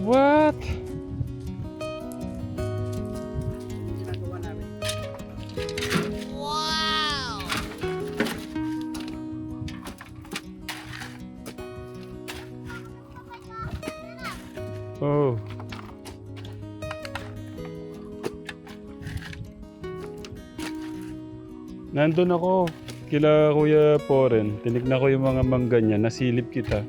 What? Ginagawa namin. Oh. Nandun ako. Kila Kuya Poren. Tinignan ko yung mga mangga niya. Nasilip kita.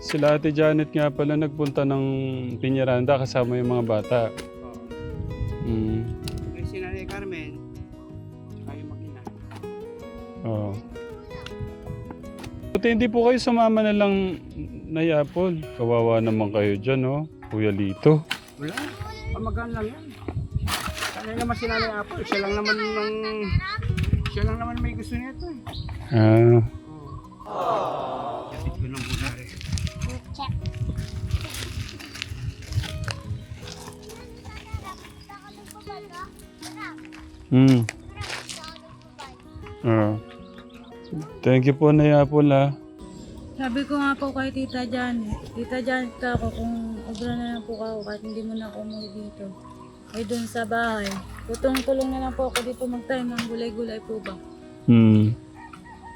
Sila Ate Janet nga pala nagpunta ng Piñaranda kasama yung mga bata. Mm. Yung si Nanay Carmen, tsaka yung mag-ina. Oo. Buti hindi po kayo sumama na lang na Yapol. Kawawa naman kayo dyan, oh. Kuya Lito. Wala. Pamagaan lang yan. Kaya naman si Nanay Apple. Siya lang naman may gusto nito eh. Ah. Kapit ko ng muna rin. Hmm. Ah. Thank you po na Yapol, ha. Sabi ko nga po kay Tita Janet ka ako kung obra na lang po ako kahit hindi mo na ako umuwi dito. Ay doon sa bahay. Tutulong na lang po ako dito magtanim ng gulay-gulay po ba. Hmm.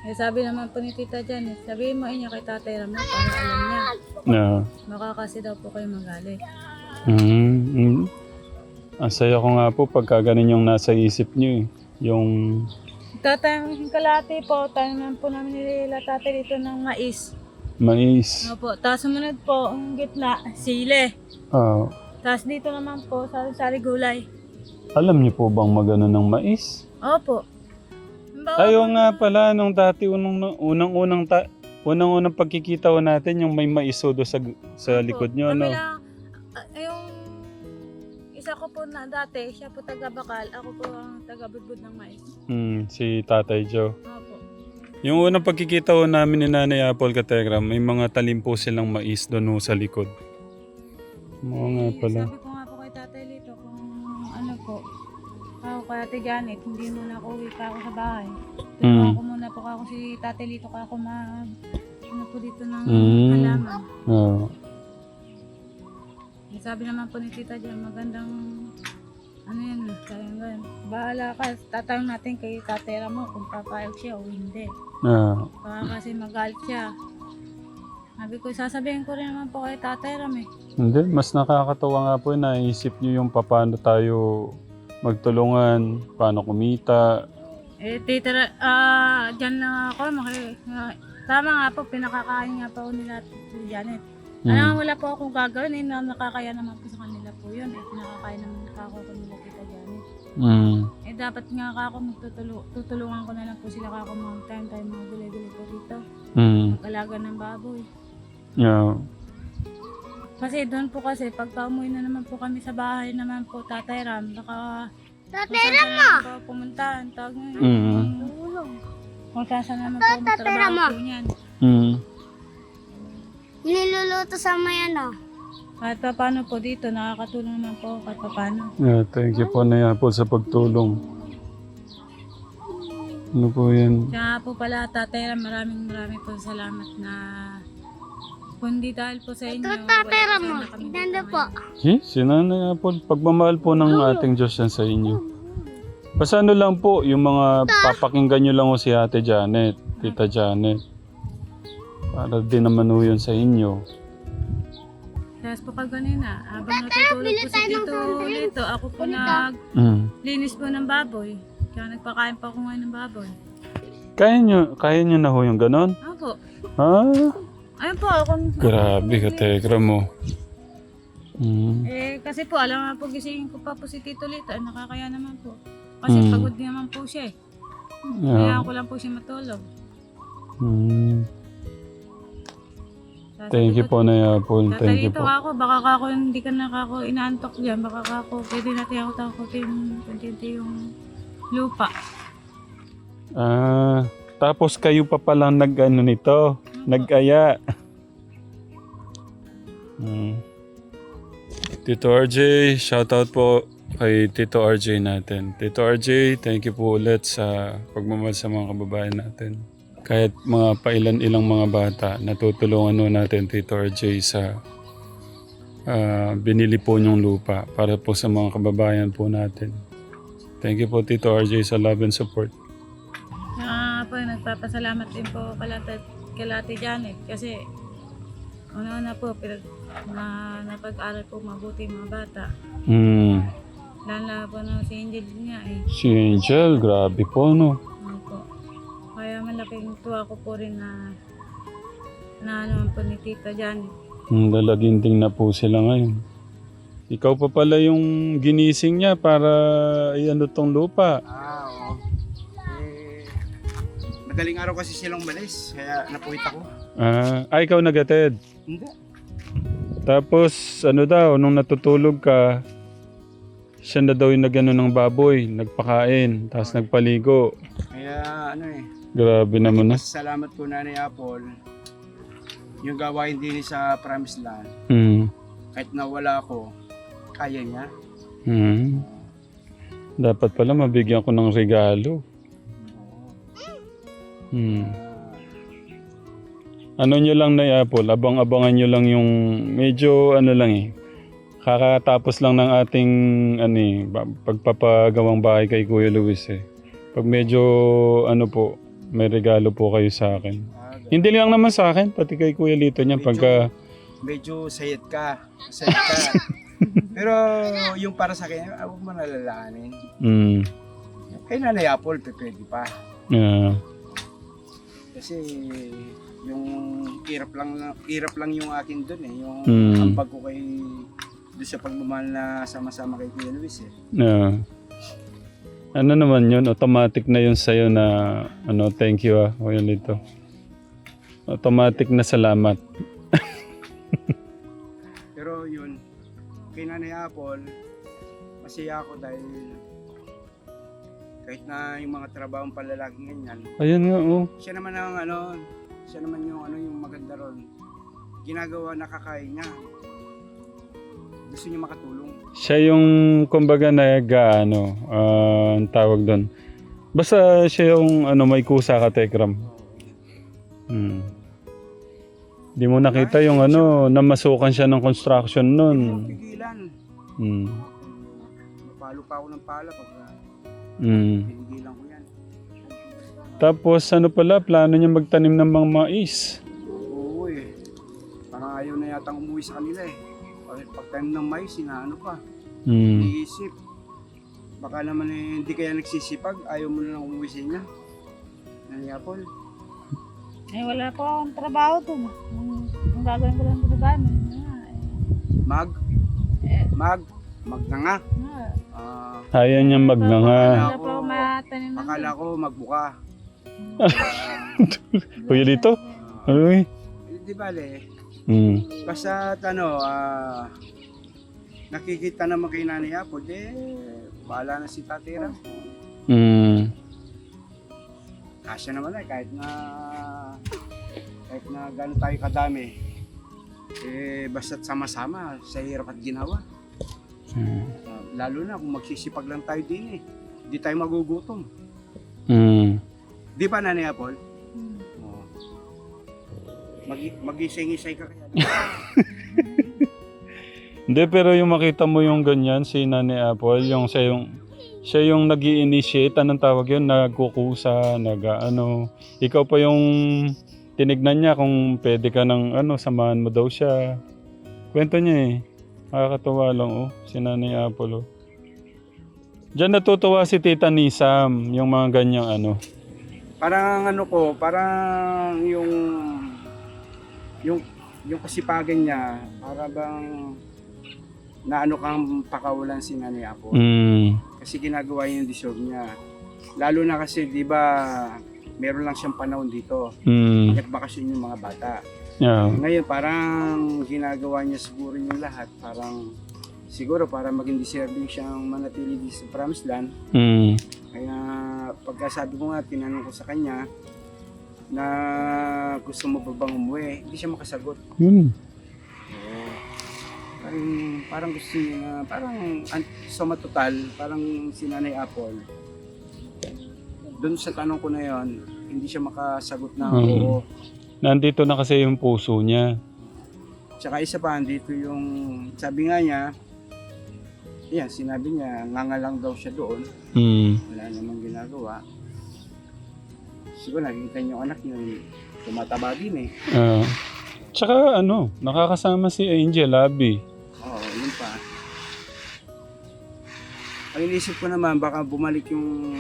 Eh sabi naman po ni Tita Janet, sabihin mo niya kay Tatay Ram na para alam niya. Yeah. Baka kasi daw po kayo magalit. Hmm. Ang saya ko nga po pagka ganun yung nasa isip niyo, eh. Yung... Tatay kalati po, tanim po namin nila tatay dito ng mais. mais. Opo, tapos sumunod po, ang gitna, sile. Ah. Tapos dito naman po, sari gulay. Alam niyo po bang magano ng mais? Opo. Ayaw nga pala nung dati unang-unang pagkikita ko natin yung may maisodo sa likod niyo, no? Yung isa ko po na dati, siya po taga-bakal, ako po ang taga-budbud ng mais. Si Tatay Joe. Opo. Yung unang pagkikita ko namin ni Nanay Apple Kategram, may mga talim po silang mais doon sa likod. Oo nga pala. Sabi ko nga po kay Tatay Lito kung ano po, ako kay Ate Janet, hindi muna ako uwi pa ako sa bahay. Tulungan ko muna po ako si Tatay Lito ka ako ano po dito ng halaman. Oo. Sabi naman po ni Tita Jan, magandang ano yan, sayang ganun. Bahala ka, tatanong natin kay Tatay Ram mo kung papayag siya o hindi. Baka kasi magalit siya. Sabi ko, sasabihin ko rin naman po kay Tatay Ram eh. Hindi, mas nakakatawa nga po naisip niyo yung paano tayo magtulungan, paano kumita. Tita, dyan lang ako, tama nga po, pinakakain nga po nila si Janet. Wala po akong gagawin, nakakaya naman po sa kanila po yun. Nakakaya naman ako nila Tita Janet. Dapat nga ako tutulungan ko na lang po sila kako mga time mga gulay-gulay po dito. Mag-alaga ng baboy. Yeah. Kasi doon po kasi, pagka umuwi na naman po kami sa bahay naman po, Tatay Ram, baka Tatay Ram mo! pumuntahan, tawag nga Tulong. kung saan naman po matrabaho po niyan. Niluluto sa may ano. Kahit pa paano po dito, nakakatulong naman po kahit pa paano. Yeah, thank you po na Apple sa pagtulong. Ano po yan? Kaya po pala, Tatay Ram, maraming po salamat na kundi dahil po sa inyo. Ito Tatay Ram mo. Tignan po. Si Nanay Apple, pagmamahal po ng ating Diyos yan sa inyo. Basta ano lang po, yung mga papakinggan nyo lang ho si Ate Janet, Tita Janet. Para din naman ho yun sa inyo. Tapos po pag ganina, habang natutulog po si Tito Lito, ako po linis po ng baboy. Kaya nagpakain pa ako ngayon ng baboy. Kaya nyo na ho yung ganon? Ako. Ayun po, ako. Grabe ka, Tegra mo. Kasi po, alam nga po, gisingin ko pa po si Tito Lito. Nakakaya naman po. Kasi pagod din naman po siya eh. Kaya ko lang po siya matulog. Thank you po na Apple. Thank you po. Ako, baka ako hindi ka nakako inaantok dyan. Baka ako, pwede natin ako takutin yung lupa. Tapos kayo pa palang nag-ano nito, nag-aya. Tito RJ, shoutout po kay Tito RJ natin. Tito RJ, thank you po ulit sa pagmamahal sa mga kababayan natin. kahit mga pailan-ilang mga bata, natutulungan nun natin Tito RJ sa binili po niyong lupa para po sa mga kababayan po natin. Thank you po Tito RJ sa love and support. Po, nagpapasalamat din po kay Ate Janet kasi una po napag-aral po mabuti yung mga bata. Lalo po na si Angel niya eh. Si Angel, grabe po no. Po. Kaya malaking tuwa ko po rin na ano po ni Tita Janet. Lalaginding na po sila ngayon. Ikaw pa pala yung ginising niya para iano tong lupa. Oo. Madaling araw kasi silang malis, kaya napuwit ako. Ikaw nagatid. Hindi. Tapos ano daw, nung natutulog ka, siya na daw yung nagano ng baboy, nagpakain, tapos nagpaligo. Kaya ano eh. Grabe naman na. Salamat po Nanay Apple. Yung gawain din sa Promised Land. Kahit nawala ako, kaya niya. Dapat pala mabigyan ko ng regalo. Ano nyo lang na Apple, abang-abangan nyo lang yung medyo ano lang eh. Kakatapos lang ng ating pagpapagawang bahay kay Kuya Luis eh. Pag medyo ano po, may regalo po kayo sa akin. Hindi lang naman sa akin, pati kay Kuya Lito niyan pagka... Medyo sayit ka. Sayit ka. Pero yung para sa akin, huwag mo nalalahanin. Kay Nanay Apple, pwede pa. Kasi yung hirap lang yung akin dun eh. Yung ambag ko kay doon sa pagmamahal na sama-sama kay Kuya Luis eh. Ano naman yun, automatic na yun sa'yo na thank you Kuya Lito. Automatic na salamat. Pero yun, kay Nanay Apple, masaya ako dahil kahit na yung mga trabahong palalaki ganyan. Ayun nga Siya naman yung maganda ron. Ginagawa nakakain niya. Gusto niya makatulong. Siya yung kumbaga ang tawag doon. Basta siya yung may kusa ka Tekram. Di mo nakita yung namasukan siya ng construction nun. Pigilan. Mapalo pa ako ng pala pag pinigilan ko yan. Tapos pala, plano niya magtanim ng mga mais. Oo eh. Parang ayaw na yatang umuwi sa kanila eh. Pagtanim ng mais, pa. Iisip. Baka naman hindi kaya nagsisipag, ayaw mo na lang umuwi sa inyo. Nanay Apple. Wala po akong trabaho doon. Ang gagawin ko lang bubugan. Magnanga. Ayaw niya magnanga. Wala po akong matanim. Akala ko magbuka. Kuya Lito? Di bale. Basta nakikita naman kay Nanay Apple, bahala na si Tatira. Kasya naman kahit na gano'n tayo kadami, basta't sama-sama sa hirap at ginawa. Lalo na kung magsisipag lang tayo din hindi tayo magugutom. Di ba Nanay Apple? Mag-isay-isay ka kaya. Hindi, pero yung makita mo yung ganyan, si Nanay Apple, siya yung nag-i-initiate, anong tawag yun, nagkukusa, ikaw pa yung tinignan niya kung pwede ka ng samahan mo daw siya. Kwento niya nakakatuwa lang si Nanay Apple Diyan natutuwa si Tita Nisam, yung mga ganyang Parang parang yung kasipagan niya, para bang kang pakawalan si Nanay Apple. Kasi ginagawa niya yung deserve niya. Lalo na kasi, di ba, meron lang siyang panahon dito. Nagbakasyon yung mga bata. Ngayon, parang ginagawa niya siguro yung lahat. Siguro para maging deserving siyang manatili dito sa Promised Land. Kaya, pagkasabi ko nga, tinanong ko sa kanya, na gusto mo ba bang umuwi, hindi siya makasagot. Parang gusto niya na, parang suma total, parang si Nanay Apple. Doon sa tanong ko na yon, hindi siya makasagot ng Mm. oo. Nandito na kasi yung puso niya. Tsaka isa pa, dito yung, sabi nga niya, yan, sinabi niya, ngangalang daw siya doon. Wala namang ginagawa. Siguro nakikita niyo yung anak niyo, tumataba din eh. Tsaka ano, nakakasama si Angel, Abby. Oo, yun pa. Ang inisip ko naman, baka bumalik yung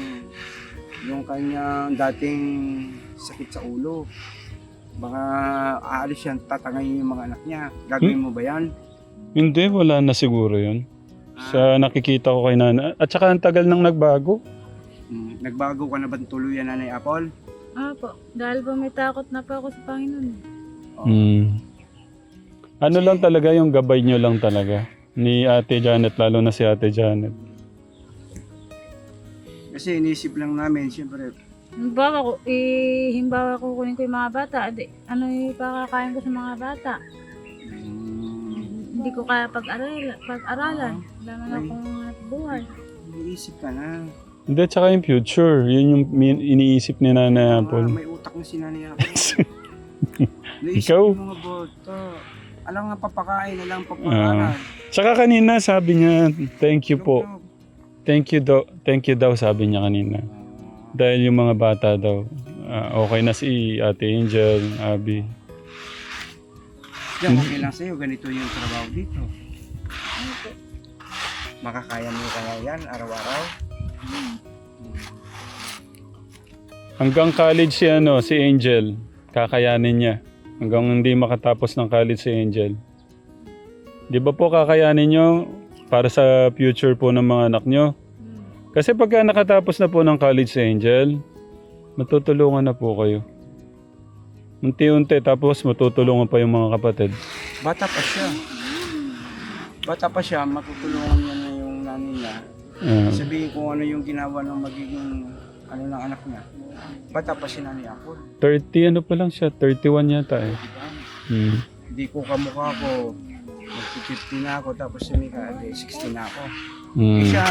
kanyang dating sakit sa ulo. Baka aalis yan, tatangayin yung mga anak niya. Gagawin mo ba yan? Hindi, wala na siguro yun. Sa nakikita ko kay Nana. At saka ang tagal nang nagbago. Nagbago ka na ba tuluyan, Nanay Apple? Opo, dahil po may takot na po ako sa Panginoon. Ano lang talaga yung gabay nyo lang talaga. Ni Ate Janet, lalo na si Ate Janet. Kasi inisip lang namin, siyempre, Himbawa kukunin ko yung mga bata. Ano yung pakakain ko sa mga bata? Hindi ko kaya pag-aralan. Wala man akong buhay. inisip ka na. Hindi, tsaka yung future. Yun yung iniisip ni Nana Apple. May utak na si Nanay Apple. Naisip Ikaw? yung mga bata. Alam nga papakain, alam papakain. Tsaka kanina sabi niya, thank you po. Thank you daw sabi niya kanina. Dahil yung mga bata daw, okay na si Ate Angel, Abby. Yan, okay lang sa'yo. Ganito yung trabaho dito. Makakaya mo kaya yan araw-araw? Hanggang college si Angel, kakayanin niya. Hanggang hindi makatapos ng college si Angel. Di ba po kakayanin niyo para sa future po ng mga anak niyo? Kasi pagka nakatapos na po ng college si Angel, matutulungan na po kayo. Unti-unti, tapos matutulungan pa yung mga kapatid. Bata pa siya, matutulungan niya na yung nanay niya. Sabihin kung ano yung ginawa ng magiging ng anak niya. Bata pa si Nanay Apple. 30 pa lang siya, 31 yata eh. Diba? Hindi ko kamukha ko. Mag-50 na ako, tapos si Mika, 16 na ako. Siya,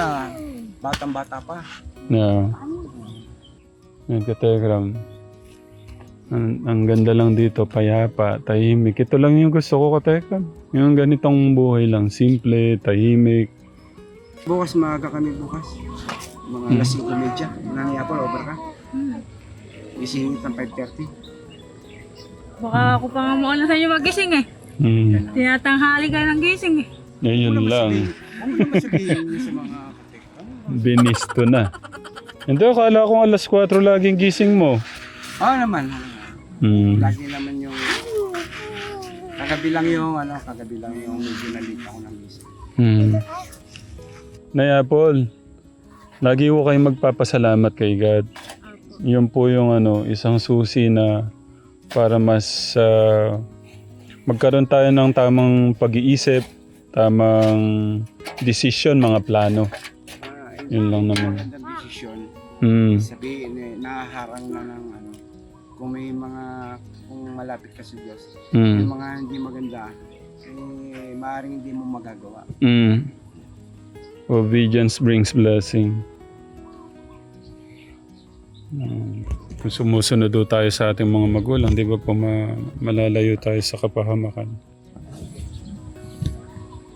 batang-bata pa. Yeah. Nagka-telegram. Ang ganda lang dito, payapa, tahimik. Ito lang yung gusto ko, katekram. Yung ganitong buhay lang, simple, tahimik. Bukas maaga kami bukas. Mga alas 5:30. Nanay Apple, over ka? Isingit ng 5:30. Baka ako pa nga muna sa inyo magising eh. Tinatanghali ka ng gising eh. Ngayon lang. Ano naman sabihin niyo sa mga katekram? Binisto na. Hindi, akala ko alas 4 laging gising mo. Naman. Lagi naman yung kagabi lang yung medyo nalita ko ng gising. Nay Apple, lagi ko kayong magpapasalamat kay God. Yun po yung isang susi na para mas magkaroon tayo ng tamang pag-iisip, tamang decision, mga plano. Yun lang naman. Magandang desisyon. Sabihin nahaharang na ng kung may kung malapit ka sa Diyos, yung mga hindi maganda, maaaring hindi mo magagawa. Obedience brings blessing. Kung sumusunod tayo sa ating mga magulang, di ba po malalayo tayo sa kapahamakan?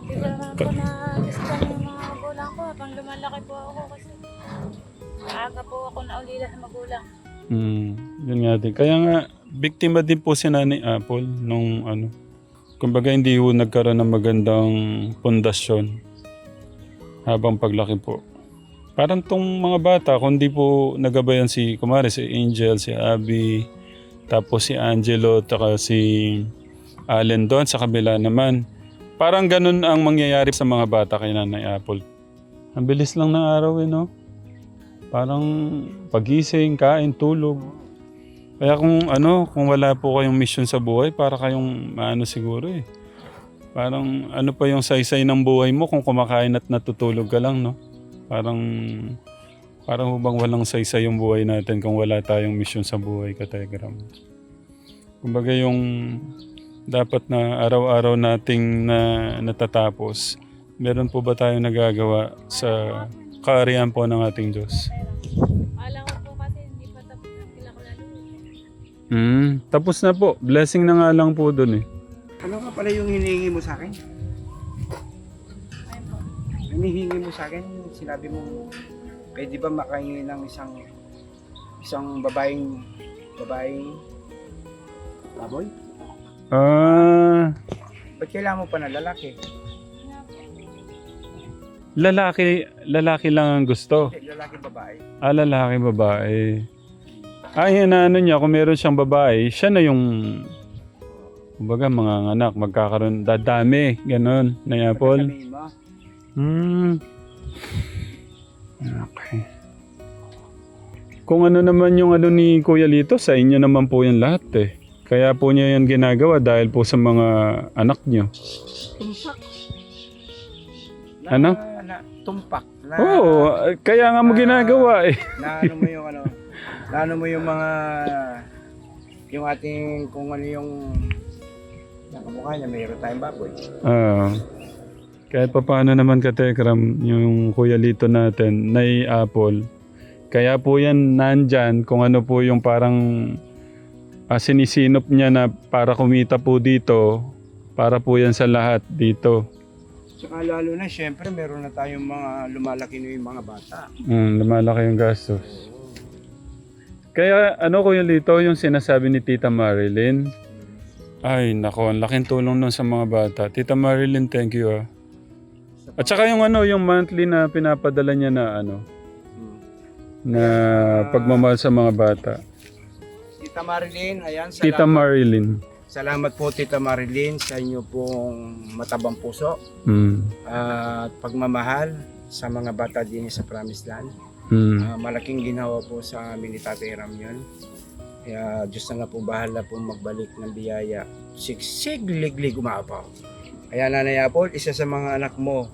Hindi ko naman po na-distan yung mga magulang ko habang lumalaki po ako kasi maaga po ako naulila sa magulang. Yun nga din. Kaya nga, biktima din po si Nanay Apple nung kumbaga hindi po nagkaroon ng magandang pundasyon habang paglaki po. Parang tong mga bata, kung di po nagabayan si Angel, si Abby, tapos si Angelo, taka si Allen doon sa kabila naman. Parang ganun ang mangyayari sa mga bata kay Nanay Apple. Ang bilis lang ng araw no? Parang pagising, kain, tulog. Kaya kung wala po kayong mission sa buhay, para kayong siguro eh. Parang pa yung saysay ng buhay mo kung kumakain at natutulog ka lang, no? Parang hubang walang saysay yung buhay natin kung wala tayong mission sa buhay, kategram. Kumbaga yung dapat na araw-araw nating natatapos, meron po ba tayong nagagawa sa kaarihan po ng ating Diyos? Alam ko po kasi hindi pa tapos ang kilala ko lalo. Tapos na po. Blessing na nga lang po dun eh. Ano nga pala yung hinihingi mo sa akin? Hinihingi mo sa akin, sinabi mo, pwede ba makahingi ng isang babaeng baboy? Ba't kailangan mo pa na lalaki? Lalaki lang ang gusto. Lalaki babae. Lalaki babae. Yan na ano niya, kung meron siyang babae, siya na yung kumbaga mga anak, magkakaroon, dadami, ganon, na Apple. Sabihin mo, Okay. Kung ano naman yung ano ni Kuya Lito, sa inyo naman po yung lahat eh. Kaya po niya yan ginagawa dahil po sa mga anak niyo. Ano? Tumpak. Oo, kaya nga mo ginagawa eh. Naano mo yung ano, naano mo yung mga, yung ating, kung ano yung nakamukha niya, mayroon tayong baboy. Kahit pa paano naman katekram, yung Kuya Lito natin, Nay Apple. Kaya po yan nandyan kung ano po yung parang sinisinop niya na para kumita po dito, para po yan sa lahat dito. Saka lalo na, syempre, meron na tayong mga lumalaki na yung mga bata. Lumalaki yung gastos. Kaya ano Kuya Lito, yung sinasabi ni Tita Marilyn, ay nako, ang laking tulong nun sa mga bata. Tita Marilyn, thank you ah. At saka yung ano, yung monthly na pinapadala niya na ano, na pagmamahal sa mga bata. Tita Marilyn, ayan, Tita Marilyn. Salamat po Tita Marilyn sa inyo pong matabang puso at pagmamahal sa mga bata din sa Promised Land. Malaking ginawa po sa amin ni Tatay Ram yun. Kaya Diyos na nga po bahala po magbalik ng biyaya. Sigliglig umapaw. Kaya Nanay Apple, isa sa mga anak mo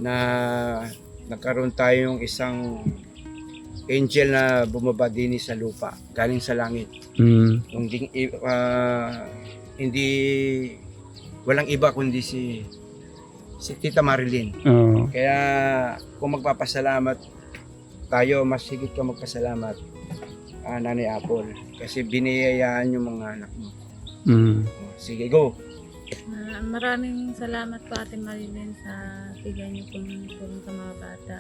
na nagkaroon tayong isang angel na bumaba din sa lupa, galing sa langit. Hindi walang iba kundi si Tita Marilyn. Kaya kung magpapasalamat tayo, mas higit ka magpasalamat Nanay Apple kasi biniyayaan yung mga anak mo. Sige, go. Maraming salamat po Ate Marilyn sa bigay niyo pong tulong sa mga bata.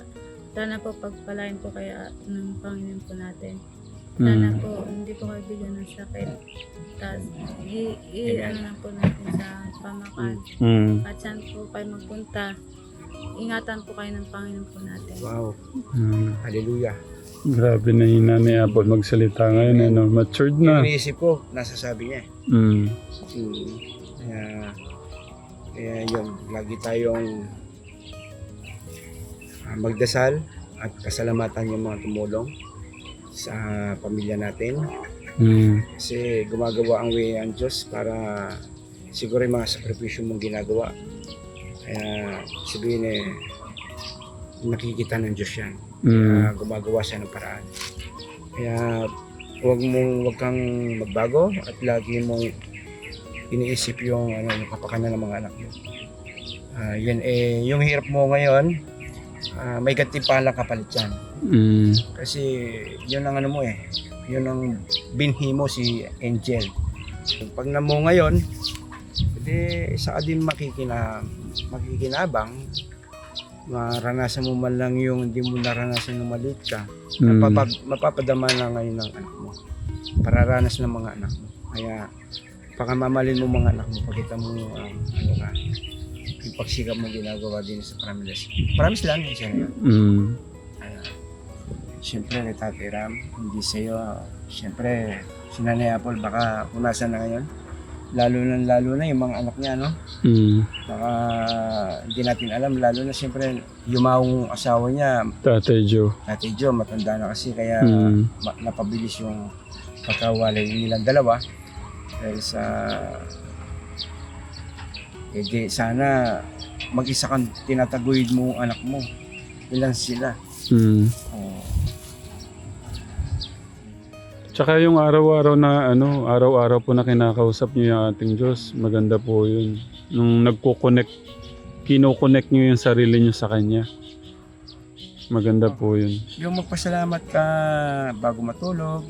Sana po pagpalain po kayo ng Panginoon po natin. Sana po hindi po kayo bigyan ng sakit. Tapos ano lang po natin sa pamakan. At saan po kayo magpunta. Ingatan po kayo ng Panginoon po natin. Wow. Hallelujah. Grabe na yung Nanay Apple magsalita ngayon. Ano, matured na. Yung iniisip ko, nasasabi niya. Kaya yun, lagi tayong magdasal at kasalamatan yung mga tumulong sa pamilya natin. Kasi gumagawa ang way ang Diyos para siguro yung mga sakripisyo mong ginagawa. Kaya sabihin nakikita ng Diyos yan. Kaya gumagawa siya ng paraan. Kaya huwag kang magbago at lagi mong iniisip yung kapakanan ng mga anak mo. Yan yung hirap mo ngayon, may gantimpalang kapalit yan. Kasi yun ang mo yun ang binhi mo si Angel. Pag namo ngayon, edi saka din makikinabang, maranasan mo man lang yung hindi mo naranasan ng maliit ka. Mapapadama na ngayon ng anak mo. Pararanas ng mga anak mo. Kaya pakamamalin mo mga anak mo, pagkita mo yung pagsikap mo ginagawa din sa Promised Land siya na yun. Siyempre kay Tatay Ram, hindi sa'yo, siyempre si Nanay Apple baka kung nasa na ngayon, lalo na yung mga anak niya, no? Baka hindi natin alam, lalo na siyempre yung asawa niya, Tatay Joe, matanda na kasi kaya napabilis yung pagkawalay nilang dalawa. Dahil sa sana mag-isa kang tinataguyod mo ang anak mo. Ilan sila? Tsaka yung araw-araw po na kinakausap niyo yung ating Diyos, maganda po yun. Nung kino-connect niyo yung sarili niyo sa Kanya. Maganda po yun. Yung magpasalamat ka bago matulog,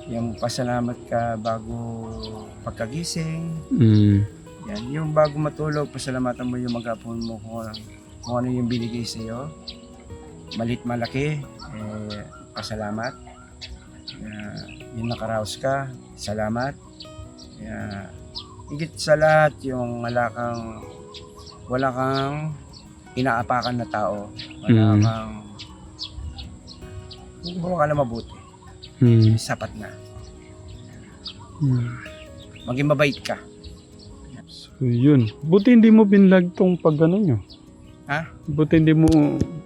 Yung pasalamat ka bago pagkagising. Yan, yung bago matulog, pasalamatan mo yung maghapon mo kung ano yung binigay sa iyo. Malit malaki, pasalamat. Yung nakaraos ka, salamat. Higit sa lahat, yung wala kang inaapakan na tao. Wala kang gumawa ka na mabuti. Sapat na. Maging mabait ka. So, yun. Buti hindi mo binlag tong pag ano nyo. Ha? Buti hindi mo...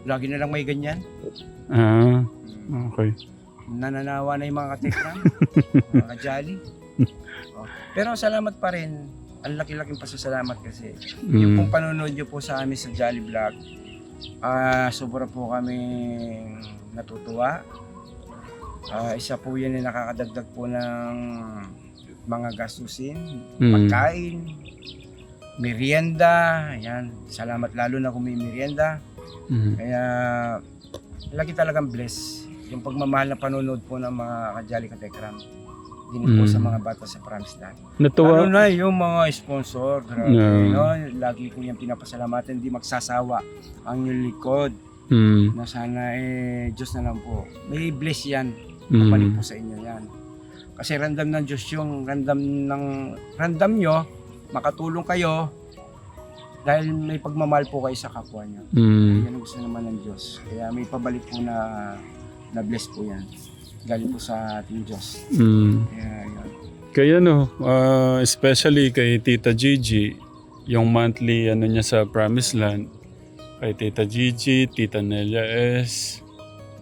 Lagi na lang may ganyan. Okay. Nananawa na yung mga katekram. Mga kajali. Pero salamat pa rin. Ang laki-laking pasasalamat kasi. Yung pong panonood nyo po sa amin sa Jolly Vlog, sobra po kami natutuwa. Isa po yan na nakakadagdag po ng mga gastusin, pagkain, merienda, yan. Salamat lalo na kung may merienda. Kaya lagi talagang bless. Yung pagmamahal na panonood po ng mga kajali katekram. Din po sa mga bata sa Promised Land. Natuwa. Lalo na yung mga sponsor, grabe, no? Lagi ko yung pinapasalamatan, hindi magsasawa ang yung likod. Na sana Diyos na lang po. May bless yan. Kapalik po sa inyo yan. Kasi random ng Diyos yung random nyo, makatulong kayo dahil may pagmamahal po kayo sa kapwa nyo. Yan ang gusto naman ng Diyos. Kaya may pabalik po na bless po yan. Galing po sa ating Diyos. Kaya no, especially kay Tita Gigi, yung monthly ano niya sa Promised Land, kay Tita Gigi, Tita Nelia S,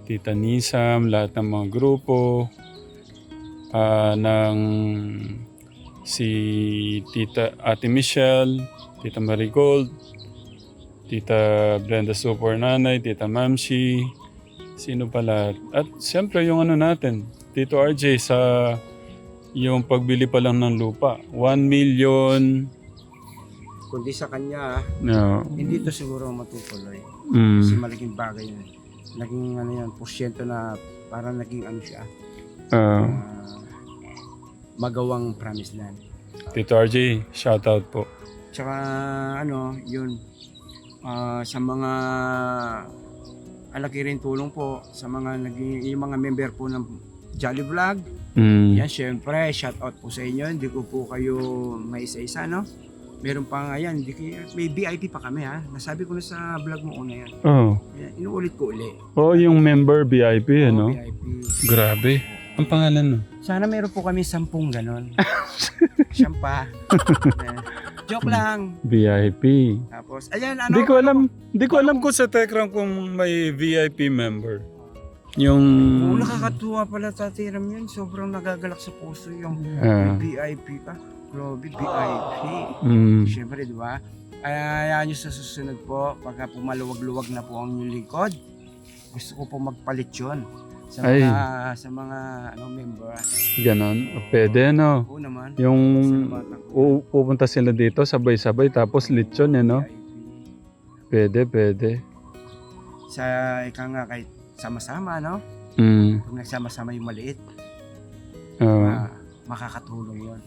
Tita Nisam, lahat ng mga grupo, ng si Tita Ate Michelle, Tita Marigold, Tita Brenda Super Nanay, Tita Mamshi, sino pala? At siyempre yung ano natin, Tito RJ sa yung pagbili pa lang ng lupa. 1 million. Kundi sa kanya, No. hindi to siguro matutuloy. Kasi malaking bagay yun. Naging ano yan, porsyento na parang naging ano siya. Magawang Promised Land. Tito RJ, shout out po. Tsaka ano, yun, sa mga alaki rin tulong po sa mga yung mga member po ng Jolly Vlog. Yan, syempre, shout out po sa inyo. Hindi ko po kayo may isa-isa, no? Meron pa nga yan. May VIP pa kami, ha? Nasabi ko na sa vlog mo una yan. Yan, inuulit ko uli. Yung member VIP, ano? VIP. Grabe. Ang pangalan no? Sana meron po kami 10 ganon. Siyam pa. Joke lang. VIP. Tapos, ayan, ano? Hindi ko alam kung sa Tekram kung may VIP member. Yung... nakakatuwa pala tatiram yun. Sobrang nagagalak sa puso yung VIP ka. Grabe, VIP. Siyempre, di ba? Ayan nyo sa susunod po, pagka pumaluwag-luwag na po ang inyong lingkod, gusto ko po magpalit yun sa mga member. Ganon. Pwede, no? Oo naman. Yung pupunta sila dito, sabay-sabay, tapos lechon, no? Pwede. Sa nga kahit sama-sama, no? Kung nagsama-sama yung maliit, makakatulong yun.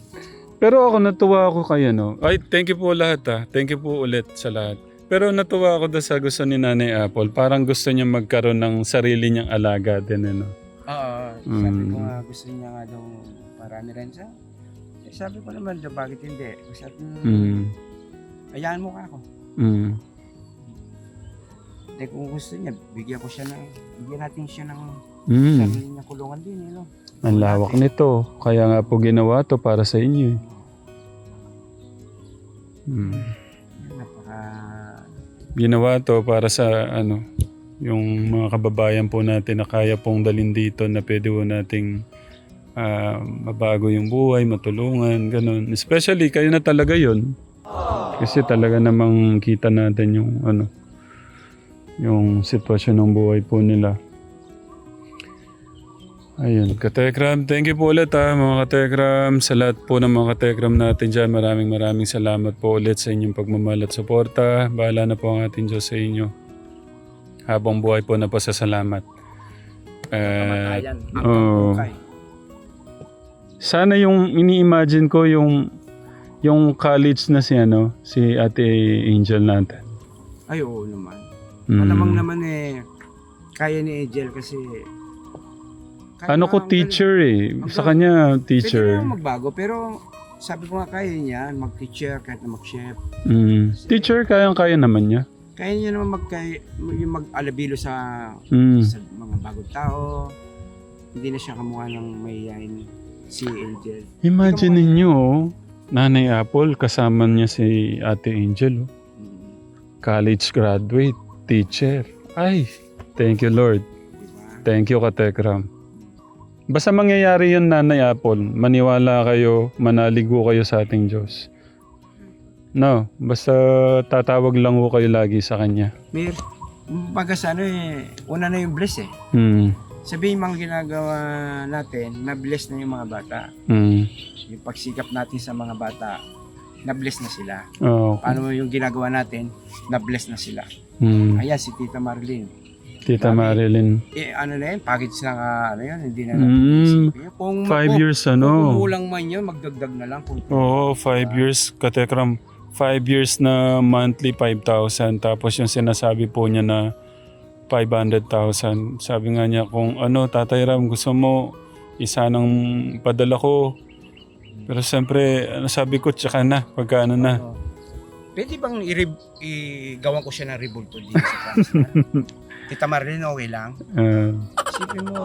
Pero ako natuwa ako kayo, no? Ay, thank you po lahat, ha? Thank you po ulit sa lahat. Pero natuwa ako doon sa gusto ni Nanay Apple. Parang gusto niya magkaroon ng sarili niyang alaga din, ano? Oo. Sabi ko nga, gusto niya nga daw marami rin siya. Sabi ko naman daw, bakit hindi? Sabi ayaan mo ka ako. Kung gusto niya, bigyan natin siya ng sarili niya kulungan din, no? Ang lawak nito. Kaya nga po ginawa to para sa inyo. Ginawa to para sa yung mga kababayan po natin na kaya pong dalhin dito na pwede po nating mabago yung buhay, matulungan, ganun. Especially kayo na talaga yon. Kasi talaga namang kita natin yung yung sitwasyon ng buhay po nila. Ayun, Katekram, thank you po ulit mga Katekram. Sa lahat po ng mga Katekram natin dyan, maraming salamat po ulit sa inyong pagmamahal at suporta. Bahala na po ang ating Diyos sa inyo. Habang buhay po na pasasalamat. Sana yung ini-imagine ko yung college na si Ate Angel natin. Ay, oo naman. Mm. Malamang naman kaya ni Angel kasi... kaya Ano ko ang teacher Sa galing. kanya Pwede teacher. naman magbago, pero sabi ko nga kaya niya, mag-teacher kahit na mag-chef. Teacher, kayang-kaya naman niya. Kaya niya naman yung mag-alabilo sa Mm. mga bagong tao. Hindi na siya kamukha ng mayayain si Angel. Imagine ninyo, Nanay Apple, kasama niya si Ate Angel. Mm, College graduate, teacher. Ay, thank you Lord. diba? Thank you Katekram. Basta mangyayari yun, Nanay Apple, maniwala kayo, manaligo kayo sa ating Diyos. No, basta tatawag lang ko kayo lagi sa Kanya. Mir, baga sa una na yung bless Sabihin mga ginagawa natin, na-bless na yung mga bata. Yung pagsikap natin sa mga bata, na-bless na sila. Oh, Paano yung ginagawa natin, na-bless na sila. Ayan, si Tita Marlene. Tita Marilyn. Ano na yun, package na hindi na Mm. isipin yun. Kung 5 years Kung ano. kumulang man yun, magdagdag na lang. Oo, 5 years, Katekram. 5 years na monthly 5,000. Tapos yung sinasabi po niya na 500,000. Sabi nga niya, kung Tatay Ram, gusto mo, isa nang padala ko. Pero siyempre, sabi ko, tsaka na, pagka na. Pwede bang gawan ko siya ng rebulto dito sa France? Tita Marlene, okay lang? Isipin mo,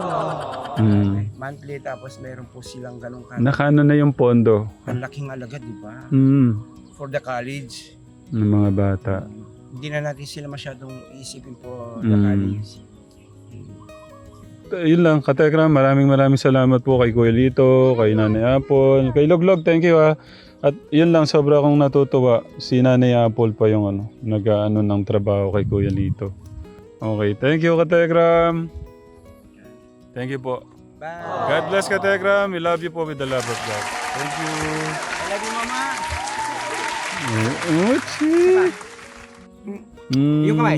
monthly tapos meron po silang ganong Nakano na yung pondo. ang laking alaga, di ba? For the college. Ng mga bata. Hindi na natin sila masyadong iisipin po the college. Yun lang, Katekram, maraming salamat po kay Kuya Lito, kay Nanay Apple, kay Loglog, thank you At yun lang, sobra akong natutuwa. Si Nanay Apple pa yung nag-ano ng trabaho kay Kuya Lito. Okay, thank you Katekram. Thank you po. Bye! God bless Katekram. We love you po with the love of God. Thank you. I love you, Mama! Uchi. Yung kamay.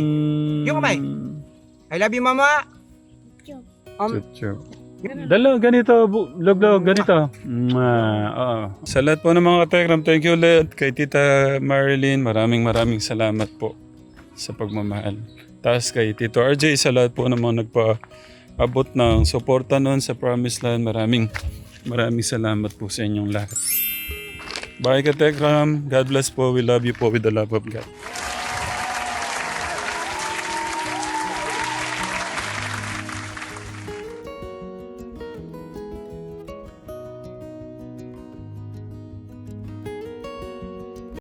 Yung kamay. I love you, Mama! Chup. Dalo, ganito, Loglog, ganito. Oo. Sa lahat po ng mga Katekram, thank you ulit. Kay Tita Marilyn, maraming salamat po sa pagmamahal. Tapos kay Tito RJ, sa lahat po ng mga nagpa-abot ng suporta noon sa Promised Land, maraming salamat po sa inyong lahat. Bye Katekram, God bless po, we love you po with the love of God.